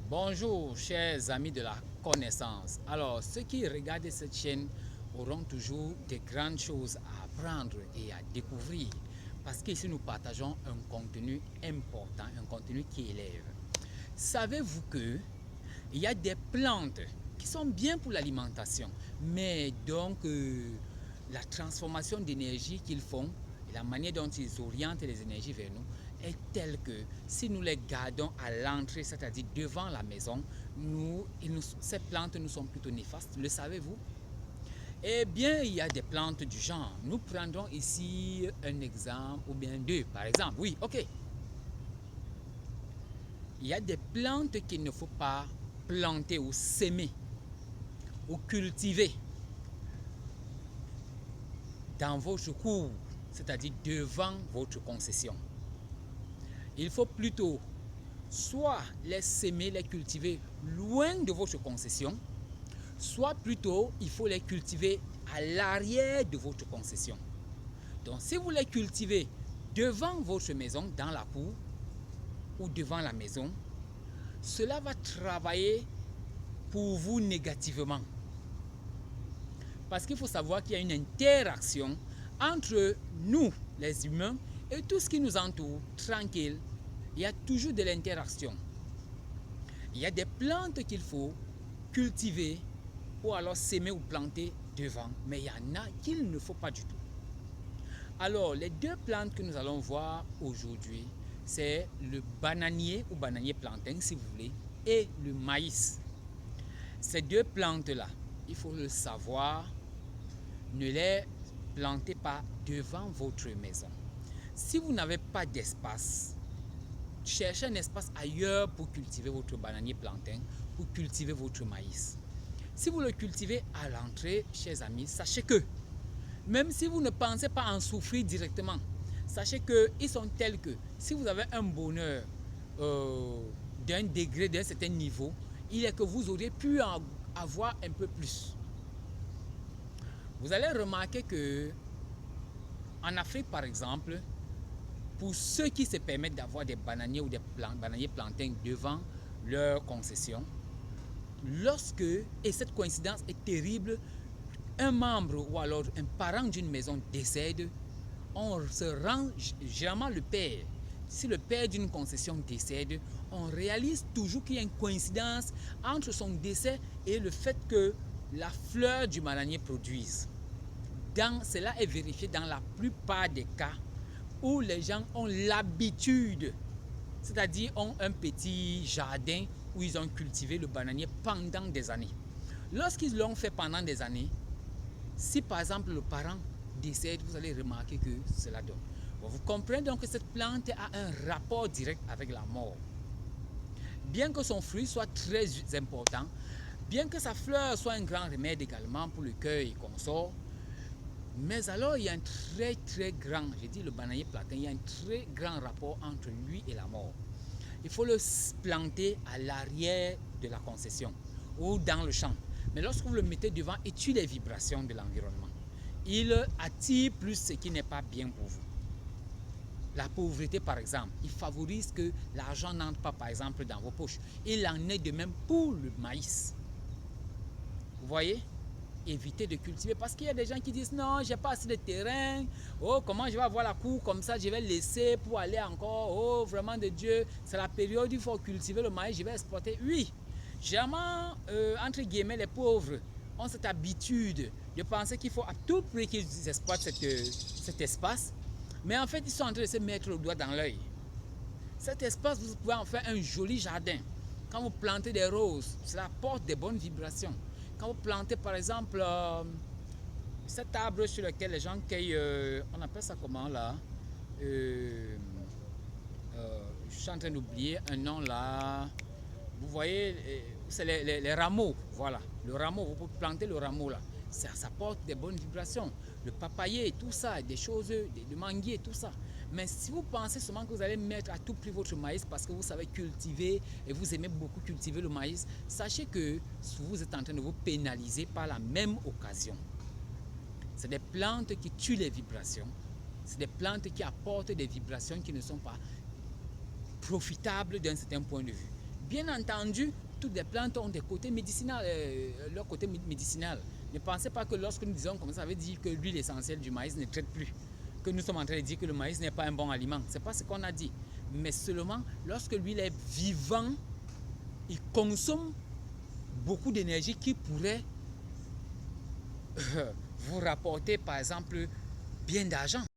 Bonjour chers amis de la connaissance. Alors ceux qui regardent cette chaîne auront toujours de grandes choses à apprendre et à découvrir parce qu'ici nous partageons un contenu important, un contenu qui élève. Savez-vous que il y a des plantes qui sont bien pour l'alimentation, mais donc la transformation d'énergie qu'ils font et la manière dont ils orientent les énergies vers nous est telle que si nous les gardons à l'entrée, c'est-à-dire devant la maison, ces plantes nous sont plutôt néfastes. Le savez-vous? Eh bien, il y a des plantes du genre. Nous prendrons ici un exemple, ou bien deux, par exemple. Oui, ok. Il y a des plantes qu'il ne faut pas planter ou s'aimer ou cultiver dans votre cour, c'est-à-dire devant votre concession. Il faut plutôt soit les semer, les cultiver loin de votre concession, soit plutôt il faut les cultiver à l'arrière de votre concession. Donc si vous les cultivez devant votre maison, dans la cour ou devant la maison, cela va travailler pour vous négativement. Parce qu'il faut savoir qu'il y a une interaction entre nous, les humains, et tout ce qui nous entoure, tranquille. Il y a toujours de l'interaction. Il y a des plantes qu'il faut cultiver ou alors s'aimer ou planter devant, mais il y en a qu'il ne faut pas du tout. Alors, les deux plantes que nous allons voir aujourd'hui, c'est le bananier ou bananier plantain, si vous voulez, et le maïs. Ces deux plantes-là, il faut le savoir, ne les plantez pas devant votre maison. Si vous n'avez pas d'espace, cherchez un espace ailleurs pour cultiver votre bananier plantain, pour cultiver votre maïs. Si vous le cultivez à l'entrée, chers amis, sachez que, même si vous ne pensez pas en souffrir directement, sachez qu'ils sont tels que, si vous avez un bonheur d'un degré, d'un certain niveau, il est que vous auriez pu en avoir un peu plus. Vous allez remarquer que en Afrique, par exemple, pour ceux qui se permettent d'avoir des bananiers ou des bananiers plantains devant leur concession, lorsque, et cette coïncidence est terrible, un membre ou alors un parent d'une maison décède, on se rend, généralement le père, si le père d'une concession décède, on réalise toujours qu'il y a une coïncidence entre son décès et le fait que la fleur du bananier produise. Cela est vérifié dans la plupart des cas où les gens ont l'habitude, c'est-à-dire ont un petit jardin où ils ont cultivé le bananier pendant des années. Lorsqu'ils l'ont fait pendant des années, si par exemple le parent décède, vous allez remarquer que cela donne. Bon, vous comprenez donc que cette plante a un rapport direct avec la mort. Bien que son fruit soit très important, bien que sa fleur soit un grand remède également pour le cœur et consort, mais alors il y a un très grand, j'ai dit le bananier plantain, il y a un très grand rapport entre lui et la mort. Il faut le planter à l'arrière de la concession ou dans le champ. Mais lorsque vous le mettez devant, il tue les vibrations de l'environnement. Il attire plus ce qui n'est pas bien pour vous. La pauvreté, par exemple, il favorise que l'argent n'entre pas, par exemple, dans vos poches. Il en est de même pour le maïs. Vous voyez? Éviter de cultiver parce qu'il y a des gens qui disent non, j'ai pas assez de terrain, oh comment je vais avoir la cour comme ça, je vais laisser pour aller encore, oh vraiment de Dieu, c'est la période où il faut cultiver le maïs, je vais exporter. Oui, généralement entre guillemets les pauvres ont cette habitude de penser qu'il faut à tout prix qu'ils exploitent cet espace, mais en fait ils sont en train de se mettre le doigt dans l'œil. Cet espace, vous pouvez en faire un joli jardin. Quand vous plantez des roses, cela apporte des bonnes vibrations. Quand vous plantez par exemple cet arbre sur lequel les gens cueillent, on appelle ça comment là, je suis en train d'oublier un nom là, vous voyez, c'est les rameaux, voilà, le rameau, vous pouvez planter le rameau là, ça apporte des bonnes vibrations, le papayer, tout ça, des choses, le manguier, tout ça. Mais si vous pensez seulement que vous allez mettre à tout prix votre maïs parce que vous savez cultiver et vous aimez beaucoup cultiver le maïs, sachez que vous êtes en train de vous pénaliser par la même occasion. C'est des plantes qui tuent les vibrations, c'est des plantes qui apportent des vibrations qui ne sont pas profitables d'un certain point de vue. Bien entendu, toutes les plantes ont des côtés médicinaux, leur côté médicinal. Ne pensez pas que lorsque nous disons comme ça veut dire que l'huile essentielle du maïs ne traite plus. Que nous sommes en train de dire que le maïs n'est pas un bon aliment. Ce n'est pas ce qu'on a dit. Mais seulement lorsque l'huile est vivant, il consomme beaucoup d'énergie qui pourrait vous rapporter par exemple bien d'argent.